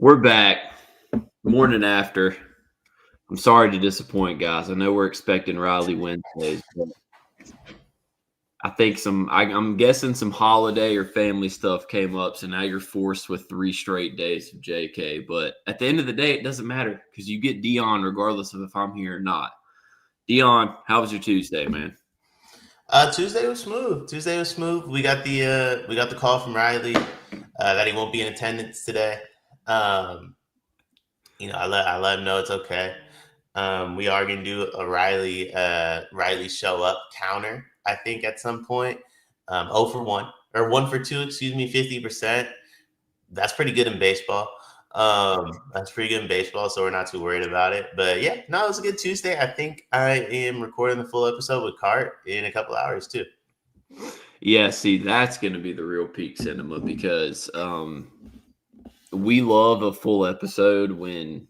We're back. Morning after. I'm sorry to disappoint, guys. I know we're expecting Riley Wednesdays, but I think I'm guessing some holiday or family stuff came up, so now you're forced with 3 straight days of JK. But at the end of the day, it doesn't matter because you get Dion regardless of if I'm here or not. Dion, how was your Tuesday, man? Tuesday was smooth. We got the call from Riley that he won't be in attendance today. I let him know it's okay. We are gonna do a Riley show up counter. I think at some point, 0 for 1 or 1 for 2. Excuse me, 50%. That's pretty good in baseball. So we're not too worried about it. But yeah, no, it was a good Tuesday. I think I am recording the full episode with Cart in a couple hours too. Yeah, see, that's going to be the real peak cinema because we love a full episode when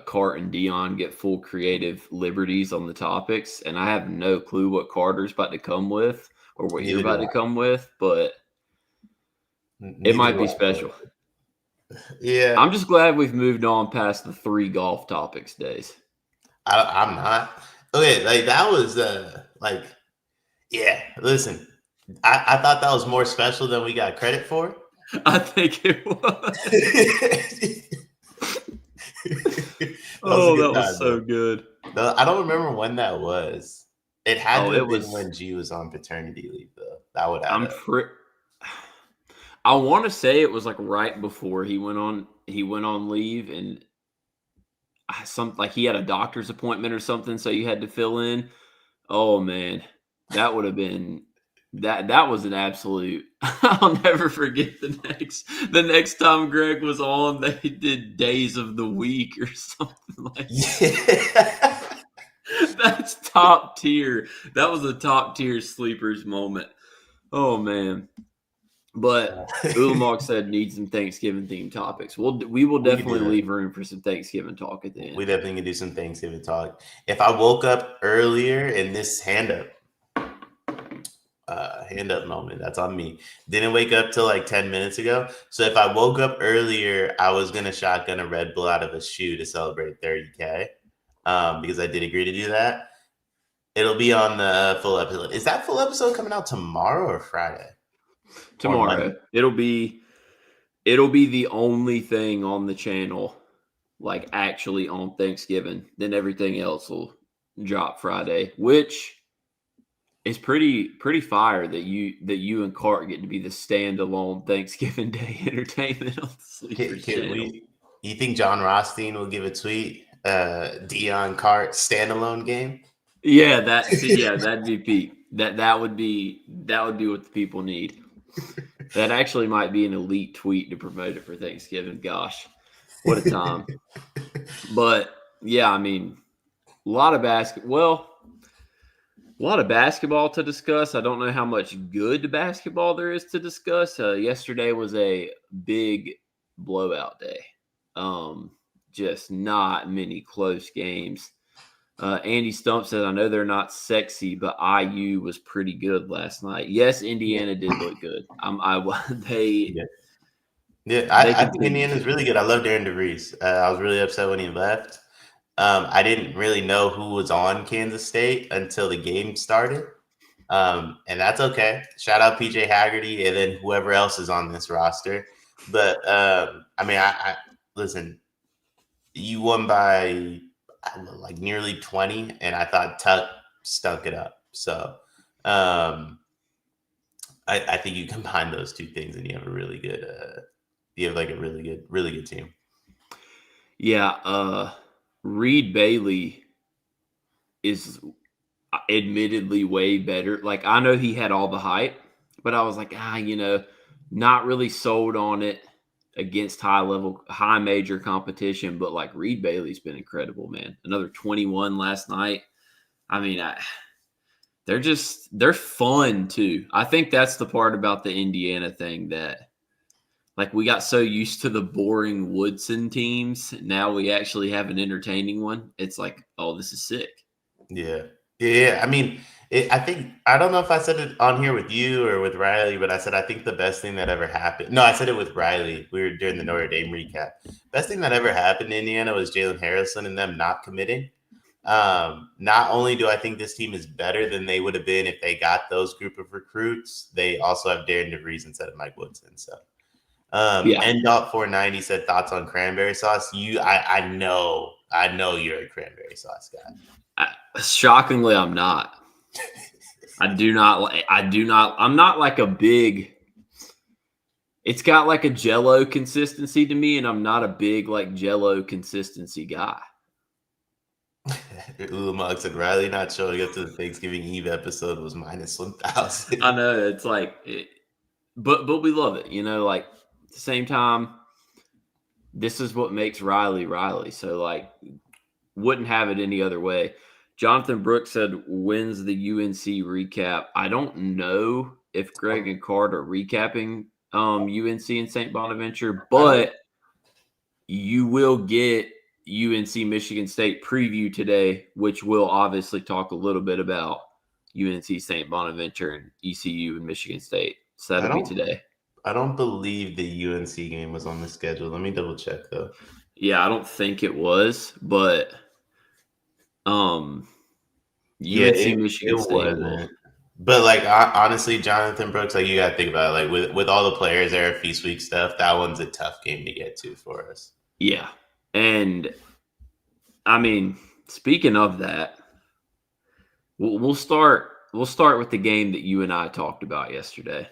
Cart and Dion get full creative liberties on the topics, and I have no clue what Carter's about to come with or what you're about to come with, but it might be special. Yeah, I'm just glad we've moved on past the 3 golf topics days. I'm not. Okay, like that was yeah. Listen, I thought that was more special than we got credit for. I think it was. That was so good. I don't remember when that was. It had to have been when G was on paternity leave, though. That would have. I want to say it was like right before he went on leave, and he had a doctor's appointment or something, so you had to fill in. Oh man, that would have been that was an absolute. I'll never forget the next time Greg was on. They did days of the week or something like that. That's top tier. That was a top tier sleepers moment. Oh man. But Ulamog said needs some Thanksgiving themed topics. We will definitely leave room for some Thanksgiving talk at the end. We definitely can do some Thanksgiving talk. If I woke up earlier in this hand up moment, that's on me. Didn't wake up till like 10 minutes ago. So if I woke up earlier, I was gonna shotgun a Red Bull out of a shoe to celebrate 30K. Because I did agree to do that. It'll be on the full episode. Is that full episode coming out tomorrow or Friday? Tomorrow. It'll be the only thing on the channel like actually on Thanksgiving. Then everything else will drop Friday, which is pretty fire that you and Cart get to be the standalone Thanksgiving Day entertainment on the Sleepers channel. You think John Rothstein will give a tweet? Dion Cart standalone game? Yeah, that'd be peak. That would be what the people need. That actually might be an elite tweet to promote it for Thanksgiving. Gosh, what a time. But yeah, I mean, a lot of basketball to discuss. I don't know how much good basketball there is to discuss. Yesterday was a big blowout day. Just not many close games. Andy Stump says, I know they're not sexy, but IU was pretty good last night. Yes, Indiana did look good. I think Indiana's really good. I love Darren DeVries. I was really upset when he left. I didn't really know who was on Kansas State until the game started. And that's okay. Shout out PJ Haggerty and then whoever else is on this roster. But I listen, you won by like nearly 20, and I thought Tuck stunk it up. So I think you combine those two things and you have a really good really good team. Yeah, Reed Bailey is admittedly way better. Like, I know he had all the hype, but I was like, not really sold on it against high major competition. But like, Reed Bailey's been incredible, man. Another 21 last night. I mean, they're fun too. I think that's the part about the Indiana thing that, like, we got so used to the boring Woodson teams. Now we actually have an entertaining one. It's like, oh, this is sick. Yeah. I mean, I think I don't know if I said it on here with you or with Riley, but I said I think the best thing that ever happened. No, I said it with Riley. We were during the Notre Dame recap. Best thing that ever happened to Indiana was Jalen Harrison and them not committing. Not only do I think this team is better than they would have been if they got those group of recruits, they also have Darren DeVries instead of Mike Woodson. So, Yeah. N.490 said thoughts on cranberry sauce. I know you're a cranberry sauce guy. Shockingly, I'm not. I do not. I'm not like a big. It's got like a Jello consistency to me, and I'm not a big like Jello consistency guy. Ulamog said Riley not showing up to the Thanksgiving Eve episode was minus 1,000. I know it's like, but we love it. Like at the same time, this is what makes Riley Riley. So like, wouldn't have it any other way. Jonathan Brooks said, when's the UNC recap? I don't know if Greg and Card are recapping UNC and St. Bonaventure, but you will get UNC Michigan State preview today, which will obviously talk a little bit about UNC St. Bonaventure and ECU and Michigan State. So that'll be today. I don't believe the UNC game was on the schedule. Let me double check though. Yeah, I don't think it was, but UNC Michigan State will. But like honestly, Jonathan Brooks, like you got to think about it, like with all the players there, Feast Week stuff. That one's a tough game to get to for us. Yeah, and I mean, speaking of that, we'll start with the game that you and I talked about yesterday.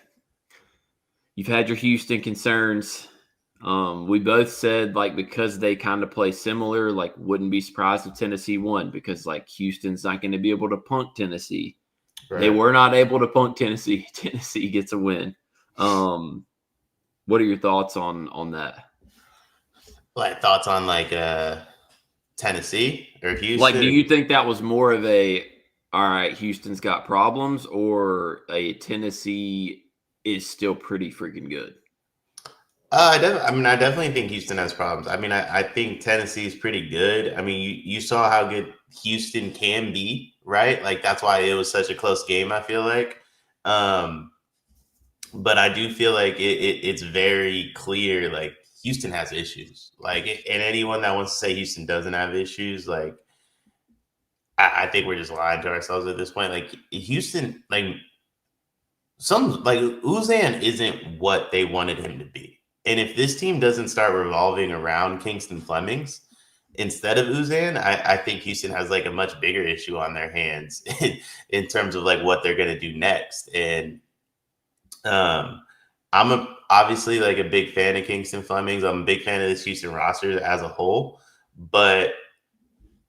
You've had your Houston concerns. We both said like because they kind of play similar, like wouldn't be surprised if Tennessee won because like Houston's not going to be able to punk Tennessee. Right. They were not able to punk Tennessee. Tennessee gets a win. What are your thoughts on that? Like thoughts on like Tennessee or Houston? Like, do you think that was more of a all right, Houston's got problems, or a Tennessee is still pretty freaking good? I definitely think Houston has problems. I mean, I think Tennessee is pretty good. I mean, you saw how good Houston can be, right? Like that's why it was such a close game. I feel like, but I do feel like it's very clear. Like Houston has issues. Like, and anyone that wants to say Houston doesn't have issues, like I think we're just lying to ourselves at this point. Like Houston, like Uzan isn't what they wanted him to be. And if this team doesn't start revolving around Kingston Flemings instead of Uzan, I think Houston has like a much bigger issue on their hands in terms of like what they're going to do next. And I'm obviously like a big fan of Kingston Flemings. I'm a big fan of this Houston roster as a whole, but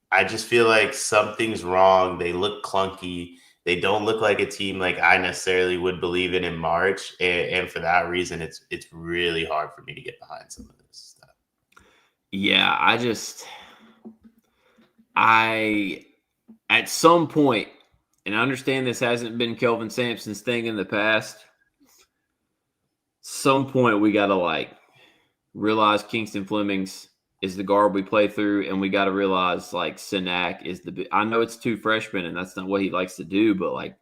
I just feel like something's wrong. They look clunky. They don't look like a team like I necessarily would believe in March, and for that reason, it's really hard for me to get behind some of this stuff. Yeah, at some point, and I understand this hasn't been Kelvin Sampson's thing in the past. Some point we got to like realize Kingston Flemings is the guard we play through, and we got to realize like Sinak is I know it's two freshmen and that's not what he likes to do, but like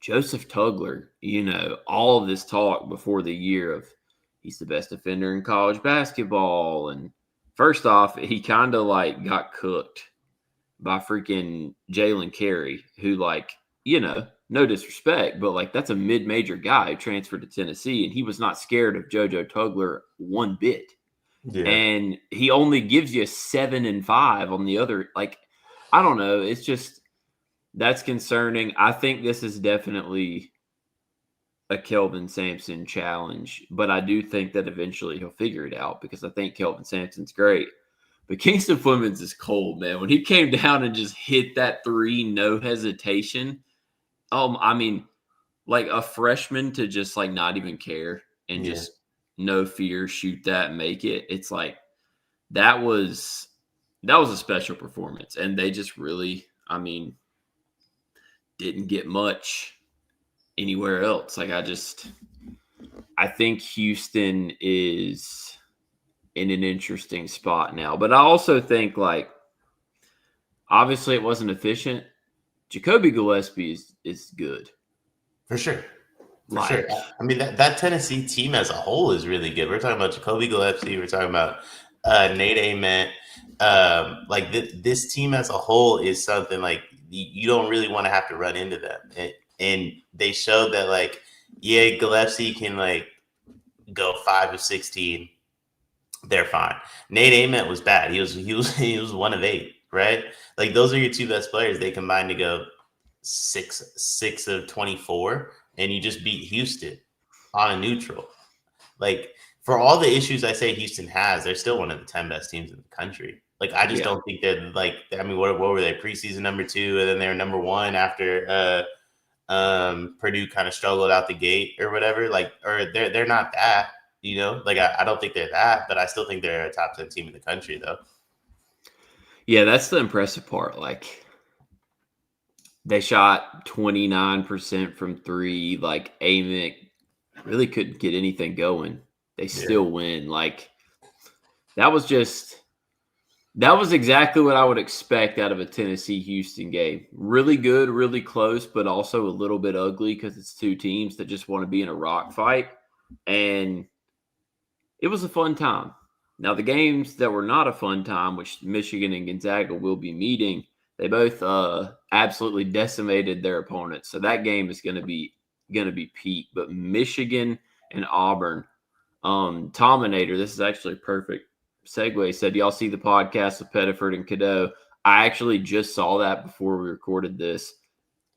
Joseph Tugler, all of this talk before the year of he's the best defender in college basketball. And first off, he kind of like got cooked by freaking Jalen Carey, who like, no disrespect, but like that's a mid-major guy who transferred to Tennessee, and he was not scared of JoJo Tugler one bit. Yeah. And he only gives you 7 and 5 on the other. Like, I don't know. It's just that's concerning. I think this is definitely a Kelvin Sampson challenge, but I do think that eventually he'll figure it out because I think Kelvin Sampson's great. But Kingston Flemings is cold, man. When he came down and just hit that 3, no hesitation. I mean, like a freshman to just like not even care and just no fear, shoot that and make it. It's like that was a special performance, and they just really, didn't get much anywhere else. Like I think Houston is in an interesting spot now, but I also think like obviously it wasn't efficient, Jacoby Gillespie is good. For sure. For sure. Like, I mean, that Tennessee team as a whole is really good. We're talking about Jacoby Gillespie. We're talking about Nate Ament. Like this team as a whole is something like you don't really want to have to run into them. And they showed that, like, yeah, Gillespie can, like, go 5 of 16. They're fine. Nate Ament was bad. He was 1 of 8, right? Like, those are your two best players. They combined to go 6 of 24, and you just beat Houston on a neutral. Like, for all the issues I say Houston has, they're still one of the 10 best teams in the country. Like, I just don't think they're, like, I mean, what were they? Preseason number 2, and then they were number 1 after Purdue kind of struggled out the gate or whatever. Like, or they're not that, you know? Like, I don't think they're that, but I still think they're a top 10 team in the country, though. yeah, that's the impressive part. Like, they shot 29% from 3. Like, Amick really couldn't get anything going. They still win. Like, that was exactly what I would expect out of a Tennessee-Houston game. Really good, really close, but also a little bit ugly because it's two teams that just want to be in a rock fight. And it was a fun time. Now, the games that were not a fun time, which Michigan and Gonzaga will be meeting, they both absolutely decimated their opponents. So that game is going to be peak. But Michigan and Auburn, Tominator, this is actually a perfect segue, said, y'all see the podcast with Pettiford and Cadeau? I actually just saw that before we recorded this.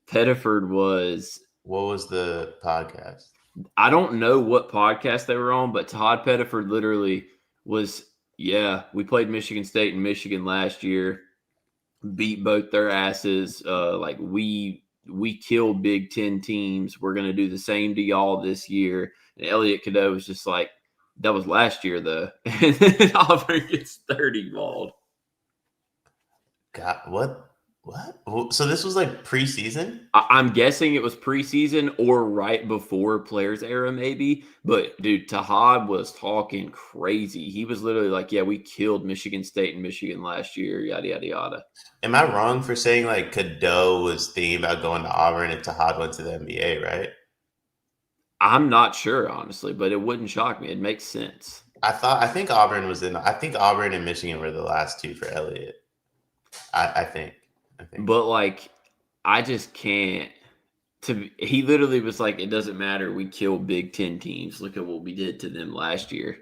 Pettiford was... What was the podcast? I don't know what podcast they were on, but Todd Pettiford literally was, yeah, we played Michigan State and Michigan last year, beat both their asses. Like, we killed Big Ten teams. We're going to do the same to y'all this year. And Elliot Cadeau was just like, that was last year, though. And then Auburn gets 30 balled. God, what? So this was like preseason? I'm guessing it was preseason or right before Players Era, maybe. But, dude, Tahad was talking crazy. He was literally like, yeah, we killed Michigan State and Michigan last year, yada, yada, yada. Am I wrong for saying, like, Cadeau was thinking about going to Auburn if Tahad went to the NBA, right? I'm not sure, honestly, but it wouldn't shock me. It makes sense. I think Auburn and Michigan were the last two for Elliott. I think. But, like, I just can't. He literally was like, it doesn't matter. We killed Big Ten teams. Look at what we did to them last year.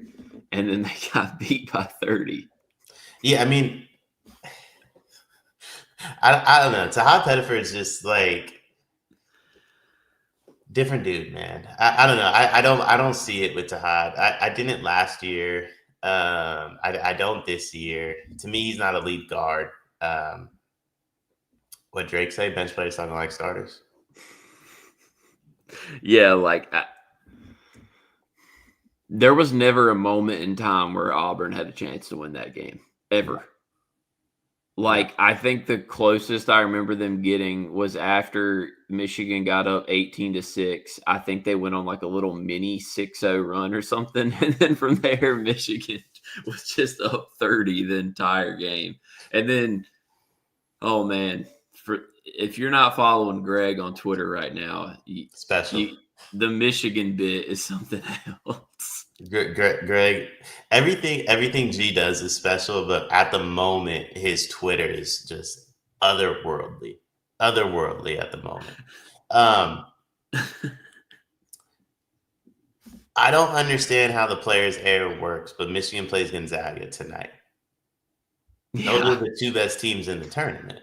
And then they got beat by 30. Yeah, I mean, I don't know. Tahad Pettiford is just, like, different dude, man. I don't know. I don't see it with Tahad. I didn't last year. I don't this year. To me, he's not a lead guard. What Drake say? Bench players talking like starters. Yeah, like, there was never a moment in time where Auburn had a chance to win that game, ever. Like, I think the closest I remember them getting was after Michigan got up 18-6. I think they went on like a little mini 6-0 run or something. And then from there, Michigan was just up 30 the entire game. And then, oh man, if you're not following Greg on Twitter right now, the Michigan bit is something else. Greg, everything G does is special, but at the moment, his Twitter is just otherworldly at the moment. I don't understand how the Players Era works, but Michigan plays Gonzaga tonight. Those are the two best teams in the tournament.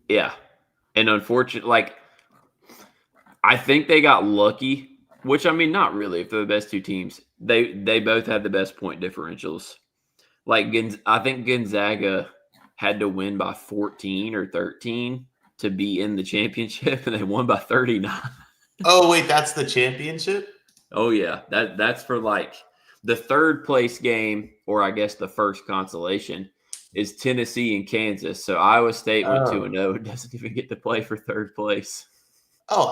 Yeah, and unfortunately, like, I think they got lucky. Which, I mean, not really. If they're the best two teams, they both had the best point differentials. Like, I think Gonzaga had to win by 14 or 13 to be in the championship, and they won by 39. Oh, wait, that's the championship? Oh, yeah. That's for, like, the third place game, or I guess the first consolation, is Tennessee and Kansas. So Iowa State went 2-0. It doesn't even get to play for third place. Oh,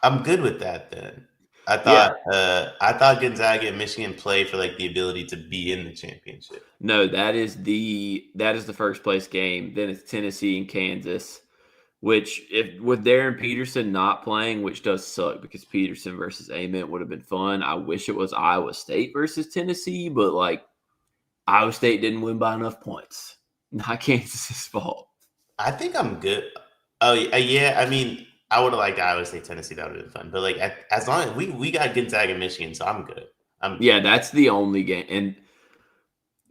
I'm good with that then. I thought Gonzaga and Michigan play for, like, the ability to be in the championship. No, that is the first place game. Then it's Tennessee and Kansas. which if with Darren Peterson not playing, which does suck because Peterson versus Ament would have been fun. I wish it was Iowa State versus Tennessee, but like Iowa State didn't win by enough points. Not Kansas's fault. I think I'm good. Oh yeah. I mean, I would have liked Iowa State, Tennessee. That would have been fun. But like, as long as we got Gonzaga, Michigan, so I'm good. Yeah, that's the only game. And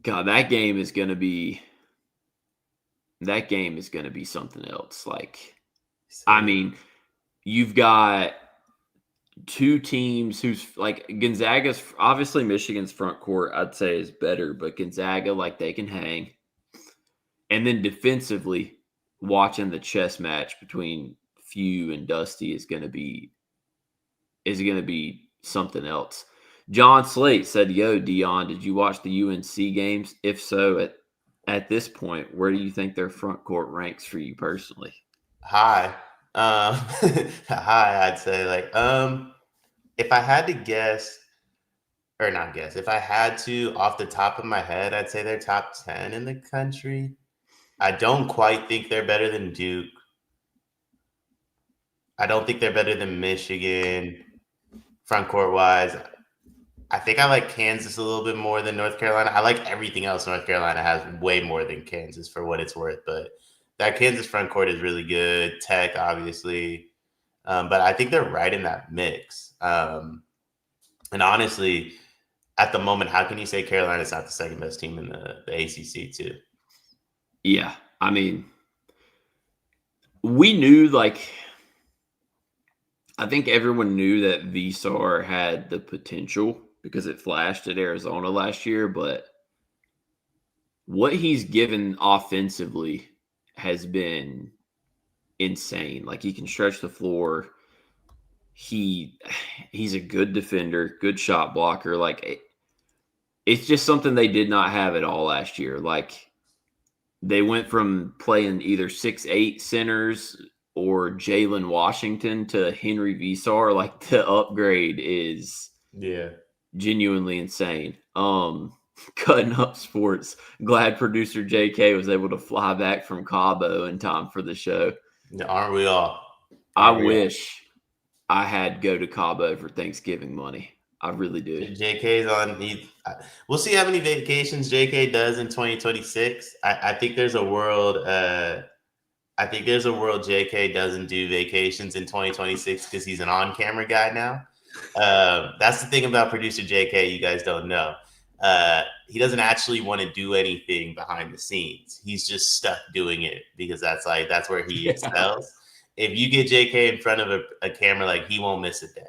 God, that game is going to be something else. Like, I mean, you've got two teams who's like Gonzaga's obviously Michigan's front court, I'd say is better, but Gonzaga, like they can hang. And then defensively, watching the chess match between Few and Dusty is going to be something else. John Slate said, "Yo, Dion, did you watch the UNC games? If so, at this point, where do you think their front court ranks for you personally?" High. High, I'd say. Like, if I had to guess, or not guess, if I had to off the top of my head, I'd say they're top 10 in the country. I don't quite think they're better than Duke. I don't think they're better than Michigan, front court wise. I think I like Kansas a little bit more than North Carolina. I like everything else North Carolina has way more than Kansas for what it's worth. But that Kansas front court is really good. Tech, obviously. But I think they're right in that mix. And honestly, at the moment, how can you say Carolina's not the second best team in the ACC too? Yeah, I mean, we knew like I think everyone knew that VSAR had the potential because it flashed at Arizona last year, but what he's given offensively has been insane. Like he can stretch the floor. He's a good defender, good shot blocker. Like it's just something they did not have at all last year. Like they went from playing either 6'8" centers or Jalen Washington to Henry VSAR. Like the upgrade is genuinely insane. Cutting up sports. Glad producer JK was able to fly back from Cabo in time for the show. Aren't we all? I wish I had go to Cabo for Thanksgiving money. I really do. JK's on. We'll see how many vacations JK does in 2026. I think there's a world. I think there's a world JK doesn't do vacations in 2026 because he's an on-camera guy now. That's the thing about producer JK you guys don't know. He doesn't actually want to do anything behind the scenes. He's just stuck doing it because that's where he excels. If you get JK in front of a camera, like he won't miss a day.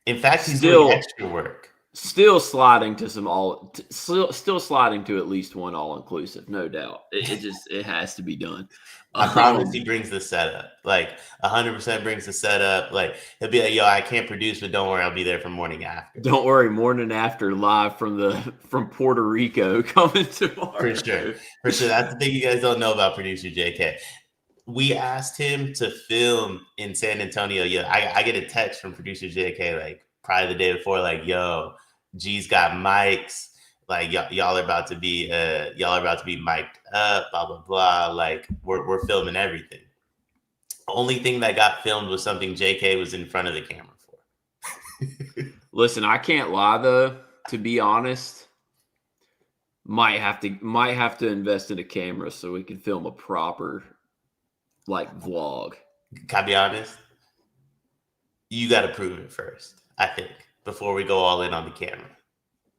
In fact, he's doing extra work. Still sliding to still sliding to at least one all-inclusive, no doubt. It has to be done. I promise he brings the setup. Like 100% brings the setup. Like he'll be like, "Yo, I can't produce, but don't worry, I'll be there for morning after." Don't worry, morning after live from Puerto Rico coming tomorrow. For sure. That's the thing you guys don't know about producer JK. We asked him to film in San Antonio. Yeah, I get a text from producer JK like probably the day before, like, "Yo, G's got mics. Like y'all are about to be mic'd up, blah blah blah. Like we're filming everything." Only thing that got filmed was something JK was in front of the camera for. Listen, I can't lie though. To be honest, might have to invest in a camera so we can film a proper like vlog. Can I be honest? You got to prove it first, I think, before we go all in on the camera.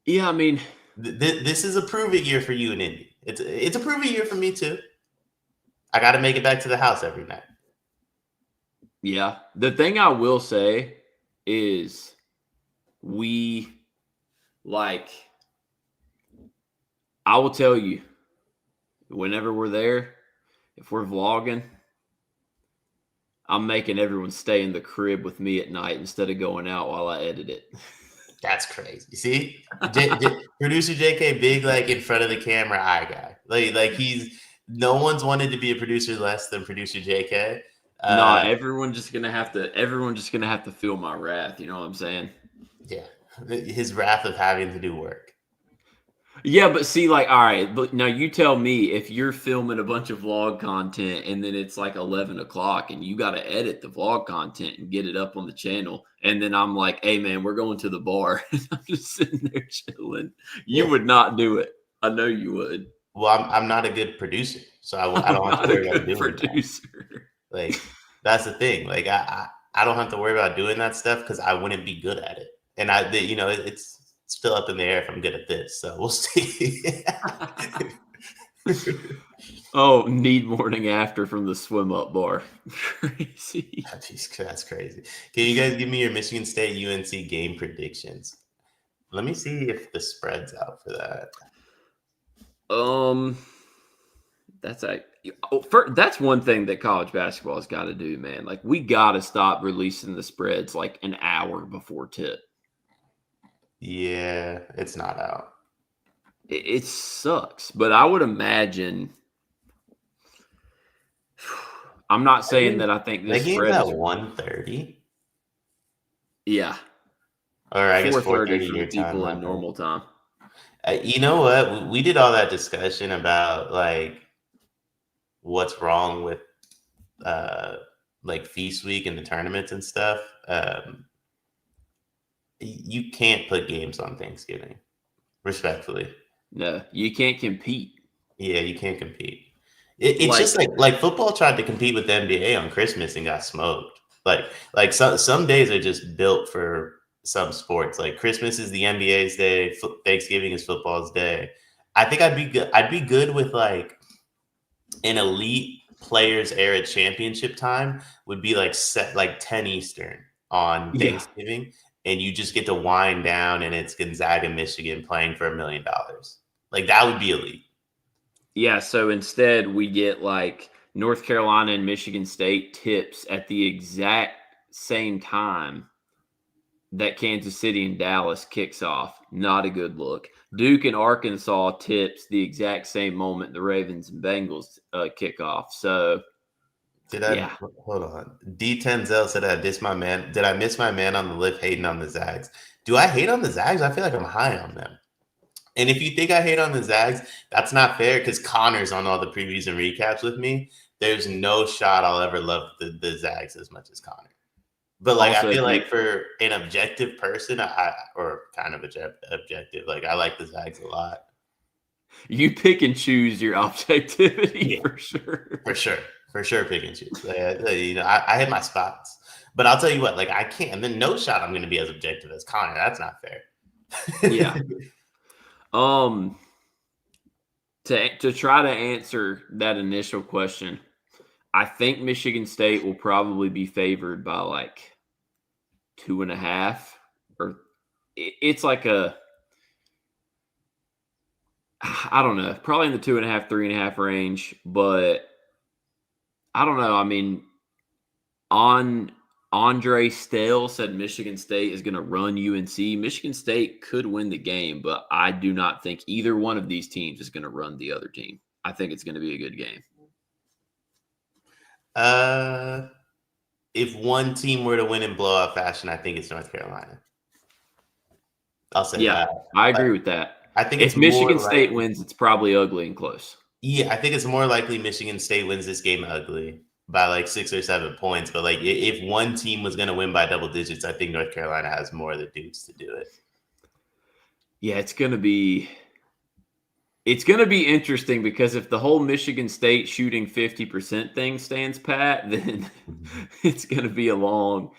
Yeah, I mean, this is a prove-it year for you and Indy. It's a prove-it year for me too. I got to make it back to the house every night. Yeah. The thing I will say is I will tell you, whenever we're there, if we're vlogging, I'm making everyone stay in the crib with me at night instead of going out while I edit it. That's crazy. See, producer JK, big like in front of the camera eye guy. Like no one's wanted to be a producer less than producer JK. No, everyone's just gonna have to feel my wrath. You know what I'm saying? Yeah, his wrath of having to do work. Yeah, but see, like, all right, but now you tell me if you're filming a bunch of vlog content and then it's like 11 o'clock and you got to edit the vlog content and get it up on the channel. And then I'm like, hey, man, we're going to the bar. And I'm just sitting there chilling. You Yeah. would not do it. I know you would. Well, I'm not a good producer, so I I'm don't have to not a worry about good doing that. producer. Like that's the thing. Like I don't have to worry about doing that stuff because I wouldn't be good at it. And it's still up in the air if I'm good at this. So we'll see. Oh, need morning after from the swim up bar. Crazy. That's crazy. Can you guys give me your Michigan State UNC game predictions? Let me see if the spread's out for that. Um, that's one thing that college basketball has got to do, man. Like we got to stop releasing the spreads like an hour before tip. Yeah, it's not out. It sucks, but I would imagine. I'm not saying that I think That this game's spread at is. 1:30. Yeah, Or I guess 4:30 4:30 for the your time. people My in bad. normal time. You know what? We did all that discussion about like what's wrong with uh like feast week and the tournaments and stuff. You can't put games on Thanksgiving, respectfully. No, you can't compete. Yeah, you can't compete. It's just Like, like football tried to compete with the NBA on Christmas and got smoked. Like some days are just built for some sports. Like Christmas is the NBA's day, Thanksgiving is football's day. I think I'd be good. I'd be good with like an elite players era championship time would be like set like 10 Eastern on yeah, Thanksgiving, and you just get to wind down and it's Gonzaga, Michigan playing for $1 million. Like that would be elite. yeah. So instead, we get like North Carolina and Michigan State tips at the exact same time that Kansas City and Dallas kicks off. Not a good look. Duke and Arkansas tips the exact same moment the Ravens and Bengals kick off. So, Did I yeah. hold on? D Tenzel said I diss my man. Did I miss my man on the lift hating on the Zags? Do I hate on the Zags? I feel like I'm high on them. And if you think I hate on the Zags, that's not fair because Connor's on all the previews and recaps with me. There's no shot I'll ever love the Zags as much as Connor. But like I Also, feel like for an objective person, or kind of objective, like I like the Zags a lot. you pick and choose your objectivity Yeah, for sure. for sure, pick and choose. I hit my spots. But I'll tell you what, like I can't. And then no shot, I'm going to be as objective as Connor. That's not fair. Yeah. To try to answer that initial question, I think Michigan State will probably be favored by like 2.5, or it's like I don't know, probably in the 2.5, 3.5 range. But I don't know. I mean, on Andre Stale said Michigan State is going to run UNC. Michigan State could win the game, but I do not think either one of these teams is going to run the other team. I think it's going to be a good game. If one team were to win in blowout fashion, I think it's North Carolina. I'll say Yeah, that. I agree with that. I think If it's more Michigan State likely. wins, it's probably ugly and close. Yeah, I think it's more likely Michigan State wins this game ugly by like 6 or 7 points. But like, if one team was going to win by double digits, I think North Carolina has more of the dudes to do it. Yeah, it's going to be interesting because if the whole Michigan State shooting 50% thing stands pat, then it's going to be a long.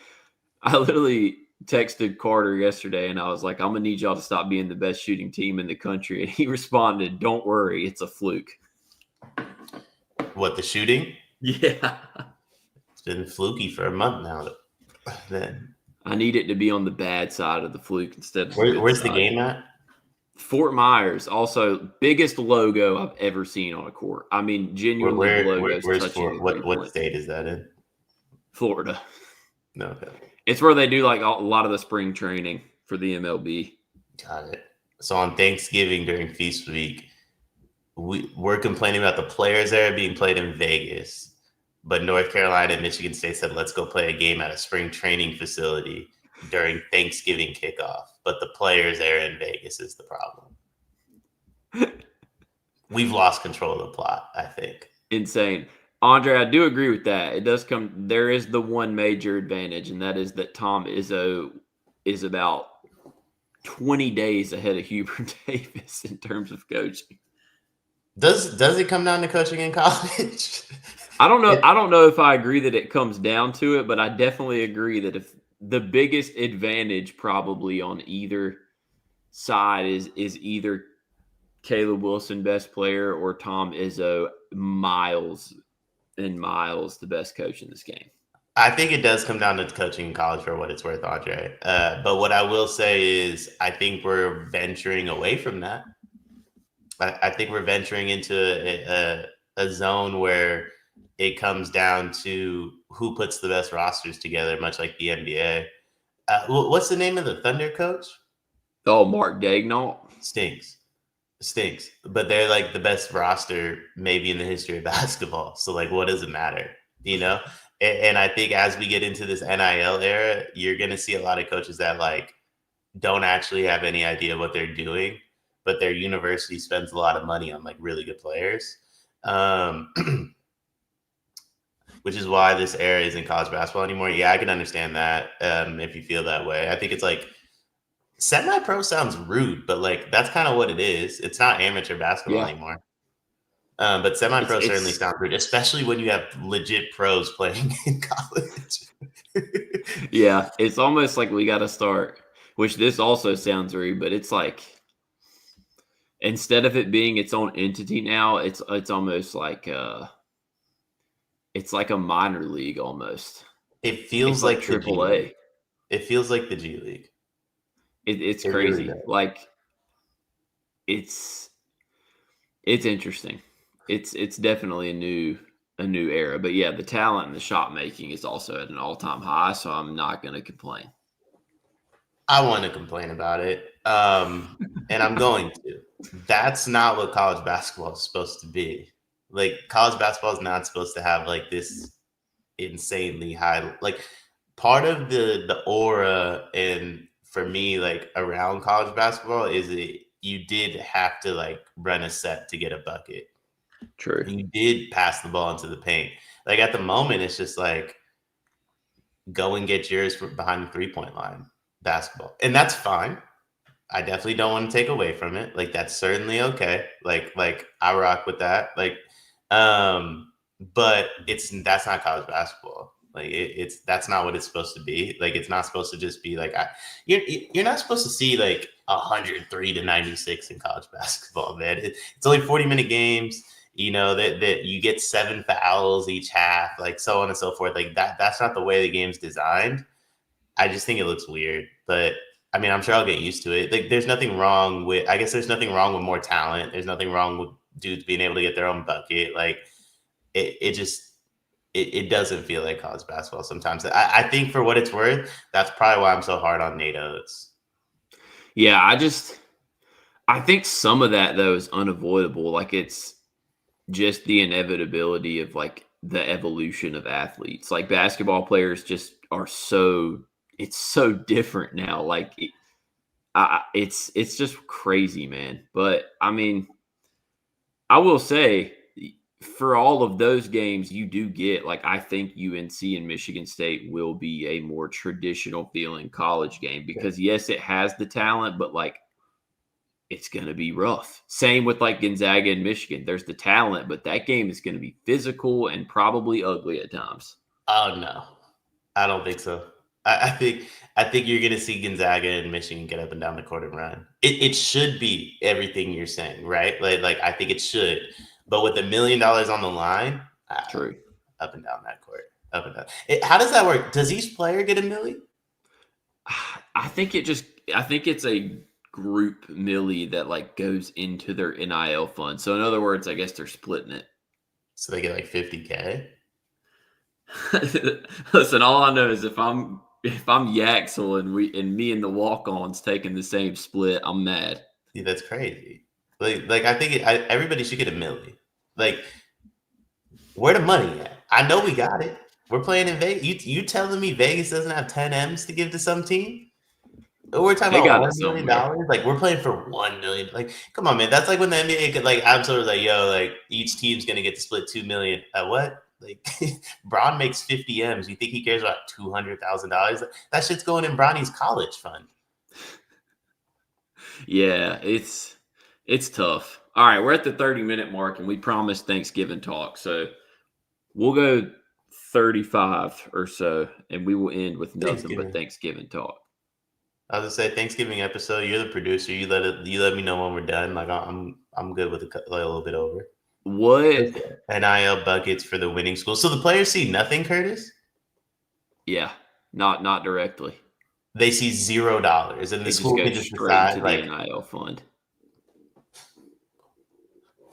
I literally texted Carter yesterday and I was like, I'm going to need y'all to stop being the best shooting team in the country. And he responded, don't worry, it's a fluke. What, the shooting? Yeah. It's been fluky for a month now. Then I need it to be on the bad side of the fluke instead of the good where's the side. game at? Fort Myers, also biggest logo I've ever seen on a court. I mean, genuinely, the logo's Where's touching what state is that in? Florida. No, okay. It's where they do like a lot of the spring training for the MLB. Got it. So on Thanksgiving during Feast Week, we're complaining about the players there being played in Vegas, but North Carolina and Michigan State said, let's go play a game at a spring training facility during Thanksgiving kickoff. But the players there in Vegas is the problem. We've lost control of the plot, I think. Insane. Andre, I do agree with that. It does come. There is the one major advantage, and that is that Tom Izzo is about 20 days ahead of Hubert Davis in terms of coaching. Does it come down to coaching in college? I don't know. I don't know if I agree that it comes down to it, but I definitely agree that if the biggest advantage probably on either side is either Caleb Wilson best player or Tom Izzo miles and miles the best coach in this game. I think it does come down to coaching in college for what it's worth, Andre. But what I will say is I think we're venturing away from that. I think we're venturing into a zone where it comes down to who puts the best rosters together, much like the NBA. What's the name of the Thunder coach? Oh, Mark Daignault. Stinks. But they're like the best roster maybe in the history of basketball. So like, what does it matter? You know? And I think as we get into this NIL era, you're going to see a lot of coaches that like don't actually have any idea what they're doing, but their university spends a lot of money on like really good players. Which is why this era isn't college basketball anymore. Yeah, I can understand that if you feel that way. I think it's like semi-pro sounds rude, but like that's kind of what it is. It's not amateur basketball anymore. But semi-pro certainly sounds rude, especially when you have legit pros playing in college. Yeah, it's almost like we got to start, which this also sounds rude, but it's like instead of it being its own entity now, it's almost like it's like a minor league almost. It feels it's like AAA. It feels like the G League. It's crazy. Really like it's interesting. It's definitely a new era. But yeah, the talent and the shot making is also at an all-time high, so I'm not going to complain. I want to complain about it. And I'm going to. That's not what college basketball is supposed to be. Like college basketball is not supposed to have like this insanely high, like part of the aura and for me, like around college basketball is you did have to like run a set to get a bucket. True. You did pass the ball into the paint. Like at the moment, it's just like go and get yours from behind the 3-point line basketball. And that's fine. I definitely don't want to take away from it. Like that's certainly okay. Like I rock with that. Like, but that's not college basketball. Like that's not what it's supposed to be. Like it's not supposed to just be like you're not supposed to see like 103 to 96 in college basketball, man. It's only 40-minute games. You know that you get 7 fouls each half, like so on and so forth. Like that's not the way the game's designed. I just think it looks weird, but I mean, I'm sure I'll get used to it. Like there's nothing wrong with. I guess there's nothing wrong with more talent. There's nothing wrong with dudes being able to get their own bucket. Like it doesn't feel like college basketball sometimes. I think for what it's worth, that's probably why I'm so hard on Nate Oates. Yeah, I think some of that though is unavoidable. Like it's just the inevitability of like the evolution of athletes. Like basketball players just are it's so different now. Like it's just crazy, man. But I mean, I will say for all of those games, you do get like I think UNC and Michigan State will be a more traditional feeling college game because yes, it has the talent, but like it's going to be rough. Same with like Gonzaga and Michigan. There's the talent, but that game is going to be physical and probably ugly at times. Oh no, I don't think so. I think you're going to see Gonzaga and Michigan get up and down the court and run. It should be everything you're saying, right? Like I think it should. But with $1 million on the line, True. Up and down that court, up and down. How does that work? Does each player get $1 million? I think it's a group millie that like goes into their NIL fund. So in other words, I guess they're splitting it. So they get like $50K. Listen, all I know is if I'm Yaxel and me and the walk-ons taking the same split, I'm mad. Yeah, that's crazy. Like I think everybody should get $1 million. Like, where the money at? I know we got it. We're playing in Vegas. You telling me Vegas doesn't have 10 M's to give to some team? We're talking They about got $1 it million. somewhere. Like we're playing for 1 million. Like, come on, man. That's like when the NBA could like have sort of like, yo, like each team's gonna get to split 2 million. At what? Like Braun makes 50 M's. You think he cares about $200,000? That shit's going in Bronny's college fund. Yeah, it's tough. All right, we're at the 30-minute mark, and we promised Thanksgiving talk, so we'll go 35 or so, and we will end with nothing but Thanksgiving. Thanksgiving talk. I was gonna say Thanksgiving episode. You're the producer. You let me know when we're done. Like I'm good with like, a little bit over. What? NIL buckets for the winning school. So the players see nothing, Curtis. Yeah, not directly. They see $0, and the It just school can goes just straight into decide. the Like NIL fund.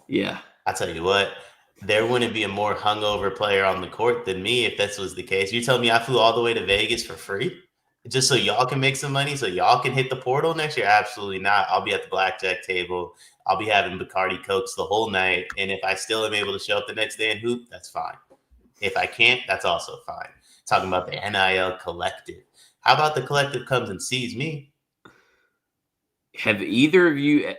Yeah. I tell you what, there wouldn't be a more hungover player on the court than me if this was the case. You telling me I flew all the way to Vegas for free just so y'all can make some money, so y'all can hit the portal next year? Absolutely not. I'll be at the blackjack table. I'll be having Bacardi Cokes the whole night. And if I still am able to show up the next day and hoop, that's fine. If I can't, that's also fine. Talking about the NIL collective. How about the collective comes and sees me? Have either of you?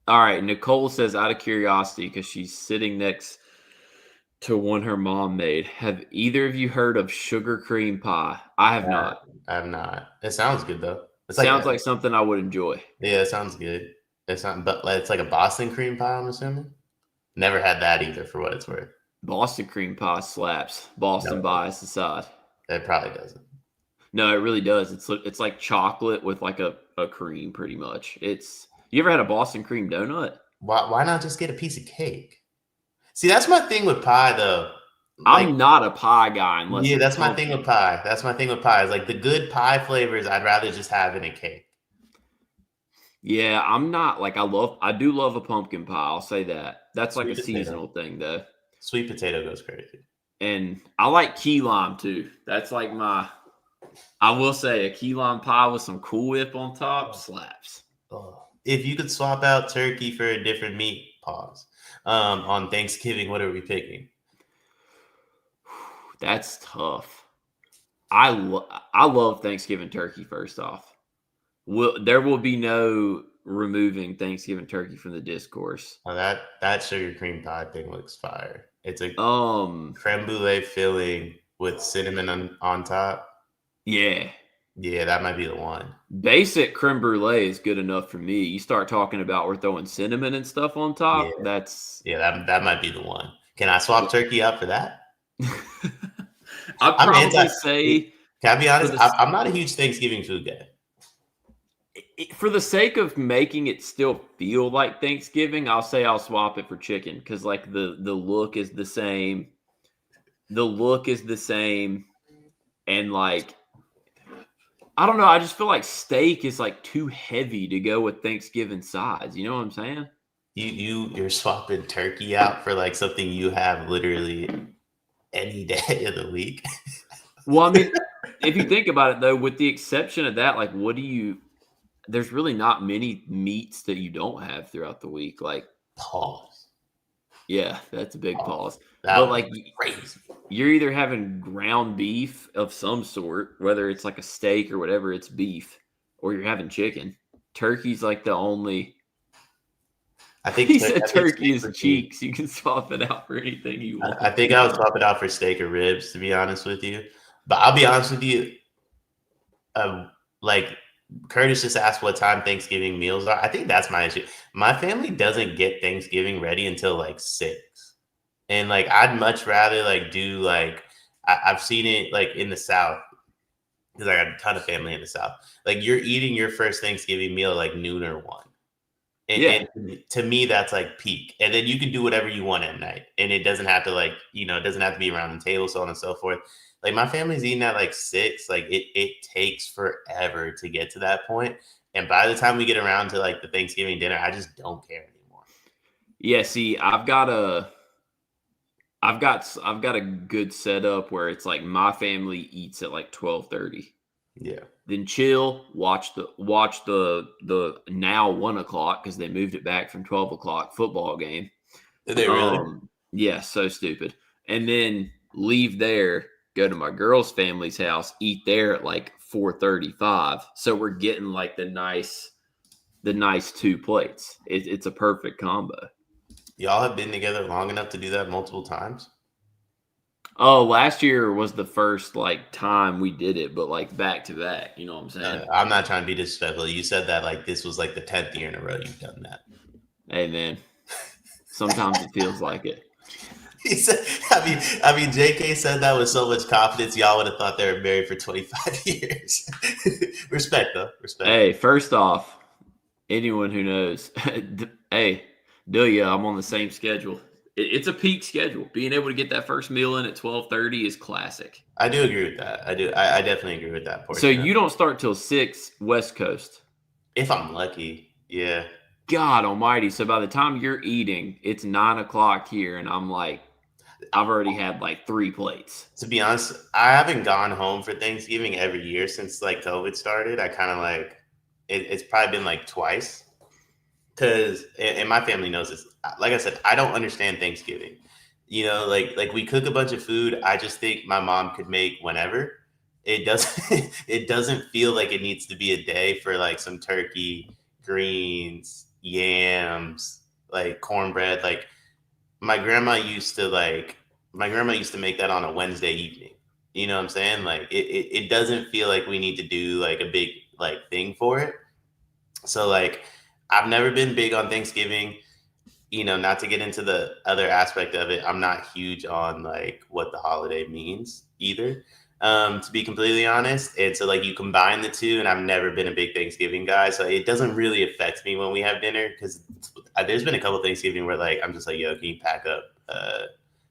All right, Nicole says out of curiosity because she's sitting next to one her mom made. Have either of you heard of sugar cream pie? I have not. I'm not. It sounds good though. It's like Sounds like something I would enjoy. yeah, it sounds good. It's not, but it's like a Boston cream pie. I'm assuming. Never had that either, for what it's worth. Boston cream pie slaps. Boston No, bias aside. it probably doesn't. No, it really does. It's like chocolate with like a cream, pretty much. It's you ever had a Boston cream donut? Why not just get a piece of cake? See, that's my thing with pie, though. Like, I'm not a pie guy unless yeah, it's that's my thing with pumpkin. pie. That's my thing with pie. Is like the good pie flavors, I'd rather just have in a cake. Yeah, I'm not like I do love a pumpkin pie. I'll say that. That's like a Sweet potato. seasonal thing though. Sweet potato goes crazy. And I like key lime too. That's like I will say a key lime pie with some Cool Whip on top slaps. Oh. If you could swap out turkey for a different meat, pause. On Thanksgiving, what are we picking? That's tough. I love Thanksgiving turkey. First off, there will be no removing Thanksgiving turkey from the discourse. Oh, that sugar cream pie thing looks fire. It's a creme brulee filling with cinnamon on top. Yeah. Yeah, that might be the one. Basic creme brulee is good enough for me. You start talking about we're throwing cinnamon and stuff on top. That might be the one. Can I swap turkey out for that? I'd probably say. Can I be honest? I'm not a huge Thanksgiving food guy. For the sake of making it still feel like Thanksgiving, I'll say I'll swap it for chicken because like the look is the same. The look is the same, and like I don't know. I just feel like steak is like too heavy to go with Thanksgiving sides. You know what I'm saying? You're swapping turkey out for like something you have literally any day of the week. Well, I mean, if you think about it though, with the exception of that, like there's really not many meats that you don't have throughout the week. Like pause. Yeah, that's a big pause. But like crazy. You're either having ground beef of some sort, whether it's like a steak or whatever, it's beef, or you're having chicken. Turkey's like the only. I think he said turkey is cheeks. You can swap it out for anything you want. I think I would swap it out for steak or ribs, to be honest with you. But I'll be honest with you. Like Curtis just asked what time Thanksgiving meals are. I think that's my issue. My family doesn't get Thanksgiving ready until like 6. And like I'd much rather like do like I've seen it like in the South because I got a ton of family in the South. Like you're eating your first Thanksgiving meal like noon or 1. And to me, that's like peak. And then you can do whatever you want at night. And it doesn't have to like, it doesn't have to be around the table, so on and so forth. Like my family's eating at like 6. Like it takes forever to get to that point. And by the time we get around to like the Thanksgiving dinner, I just don't care anymore. Yeah, see, I've got a good setup where it's like my family eats at like 12:30. Yeah. Then chill, watch the now 1:00 because they moved it back from 12:00 football game. Did they really? Yeah, so stupid. And then leave there, go to my girl's family's house, eat there at like 435. So we're getting like the nice 2 plates. It's a perfect combo. Y'all have been together long enough to do that multiple times? Oh, last year was the first like time we did it, but like back to back. You know what I'm saying? I'm not trying to be disrespectful. You said that like this was like the 10th year in a row you've done that. Hey man, sometimes it feels like it. He said, I mean, JK said that with so much confidence. Y'all would have thought they were married for 25 years. Respect, though. Respect. Hey, first off, anyone who knows, hey, Delia, I'm on the same schedule. It's a peak schedule. Being able to get that first meal in at 12:30 is classic. I do agree with that. I do. I definitely agree with that So portion of it. you don't start till 6 West Coast. If I'm lucky, yeah. God Almighty! So by the time you're eating, it's 9 o'clock here, and I'm like, I've already had like 3 plates. To be honest, I haven't gone home for Thanksgiving every year since like COVID started. I kind of like it's probably been like twice because and my family knows this. Like I said, I don't understand Thanksgiving. You know, like we cook a bunch of food. I just think my mom could make whenever. It doesn't it doesn't feel like it needs to be a day for like some turkey, greens, yams, like cornbread. Like my grandma used to like my grandma used to make that on a Wednesday evening. You know what I'm saying? Like it doesn't feel like we need to do like a big like thing for it. So like I've never been big on Thanksgiving. You know, not to get into the other aspect of it, I'm not huge on like what the holiday means either. To be completely honest. And so like you combine the two, and I've never been a big Thanksgiving guy. So it doesn't really affect me when we have dinner because there's been a couple Thanksgiving where like I'm just like, yo, can you pack up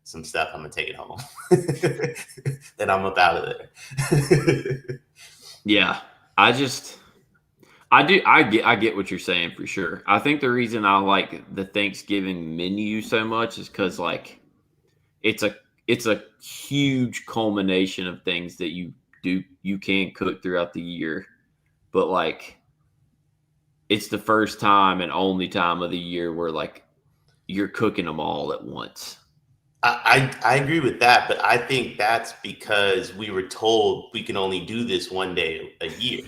some stuff? I'm gonna take it home. Then I'm up out of there. Yeah, I get what you're saying for sure. I think the reason I like the Thanksgiving menu so much is because like it's a it's a huge culmination of things that you can cook throughout the year, but like it's the first time and only time of the year where like you're cooking them all at once. I agree with that, but I think that's because we were told we can only do this one day a year.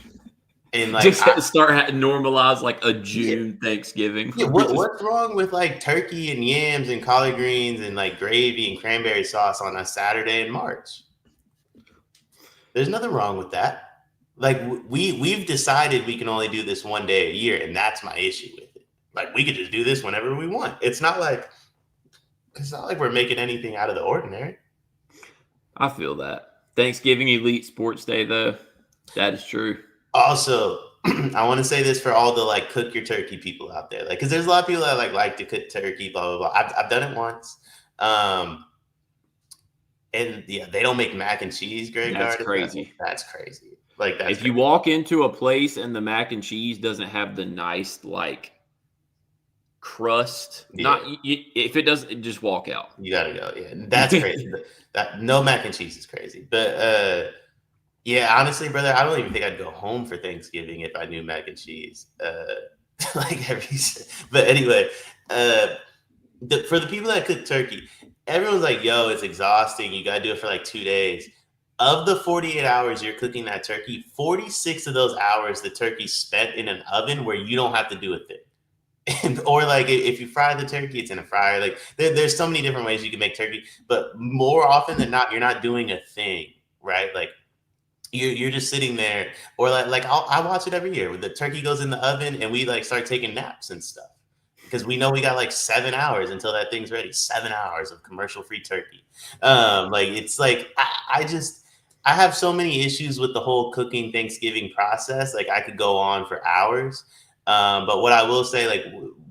And like Just start normalize like a yeah, June Thanksgiving. yeah, Where just what's wrong with like turkey and yams and collard greens and like gravy and cranberry sauce on a Saturday in March? There's nothing wrong with that. Like we've decided we can only do this one day a year, and that's my issue with it. Like we could just do this whenever we want. It's not like we're making anything out of the ordinary. I feel that. Thanksgiving Elite Sports Day though, that is true. Also, I want to say this for all the like cook your turkey people out there, like because there's a lot of people that like to cook turkey, blah blah blah. I've done it once, um, and yeah, they don't make mac and cheese, Greg That's Garden. crazy. That's crazy. Like that's If you crazy. walk into a place and the mac and cheese doesn't have the nice like crust, Yeah, if it doesn't, just walk out. you gotta go. Yeah, that's crazy. That no mac and cheese is crazy, but yeah, honestly, brother, I don't even think I'd go home for Thanksgiving if I knew mac and cheese. Like every, but anyway, uh, for the people that cook turkey, everyone's like, "Yo, it's exhausting. You gotta do it for like 2 days." Of the 48 hours you're cooking that turkey, 46 of those hours the turkey's spent in an oven where you don't have to do a thing. And, or like if you fry the turkey, it's in a fryer. Like there's so many different ways you can make turkey, but more often than not, you're not doing a thing, right? Like you're just sitting there, or I watch it every year. The turkey goes in the oven, and we like start taking naps and stuff because we know we got like 7 hours until that thing's ready. 7 hours of commercial free turkey. Like it's like I have so many issues with the whole cooking Thanksgiving process. Like I could go on for hours, but what I will say, like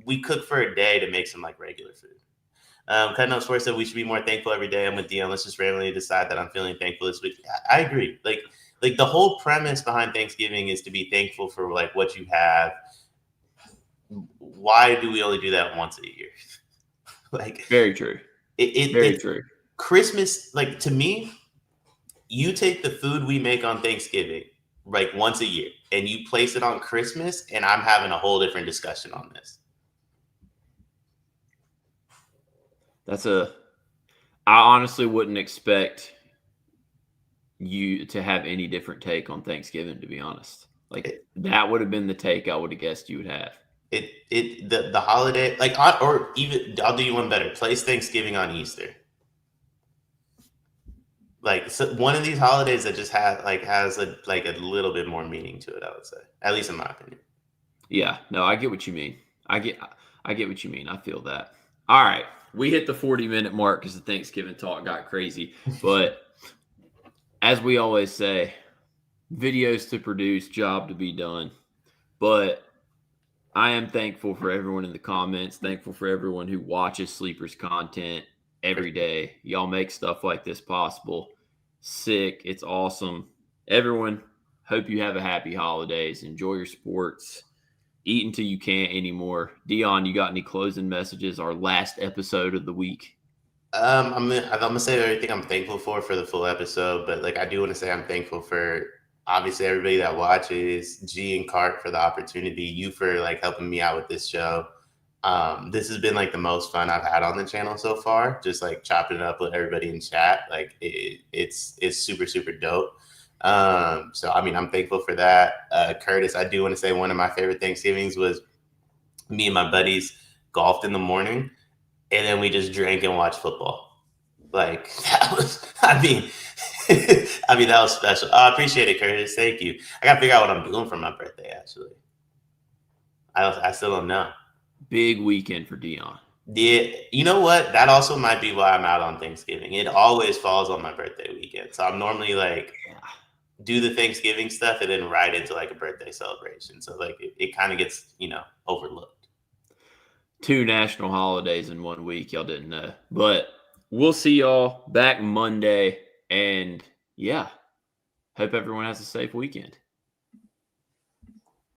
we cook for a day to make some like regular food. Cutting up sports said we should be more thankful every day. I'm with Dion. Let's just randomly decide that I'm feeling thankful this week. I agree. Like the whole premise behind Thanksgiving is to be thankful for like what you have. Why do we only do that once a year? Like Very true. Very it's true. Christmas. Like to me, you take the food we make on Thanksgiving like once a year and you place it on Christmas, and I'm having a whole different discussion on this. I honestly wouldn't expect you to have any different take on Thanksgiving, to be honest. Like, It, that would have been the take I would have guessed you would have. the holiday, like, or even I'll do you one better. Place Thanksgiving on Easter. Like, so one of these holidays that just has a little bit more meaning to it, I would say, at least in my opinion. Yeah, no, I get what you mean. I get what you mean. I feel that. All right, we hit the 40-minute mark because the Thanksgiving talk got crazy. But as we always say, videos to produce, job to be done. But I am thankful for everyone in the comments. Thankful for everyone who watches Sleepers content every day. Y'all make stuff like this possible. Sick. It's awesome. Everyone, hope you have a happy holidays. Enjoy your sports. Eat until you can't anymore. Dion, you got any closing messages? Our last episode of the week. I'm gonna say everything I'm thankful for the full episode, but like I do want to say I'm thankful for obviously everybody that watches, G and Cart for the opportunity, you for like helping me out with this show. This has been like the most fun I've had on the channel so far. Just like chopping it up with everybody in chat, like it's super super dope. So I mean I'm thankful for that. Curtis, I do want to say one of my favorite Thanksgivings was me and my buddies golfed in the morning and then we just drank and watched football. Like that was, I mean that was special. I appreciate it, Curtis. Thank you. I gotta figure out what I'm doing for my birthday. Actually, I still don't know. Big weekend for Dion. Yeah, you know what? That also might be why I'm out on Thanksgiving. It always falls on my birthday weekend, so I'm normally like Yeah. do the Thanksgiving stuff and then right into like a birthday celebration. So like it kind of gets overlooked. 2 national holidays in 1 week. Y'all didn't know. But we'll see y'all back Monday. And yeah, hope everyone has a safe weekend.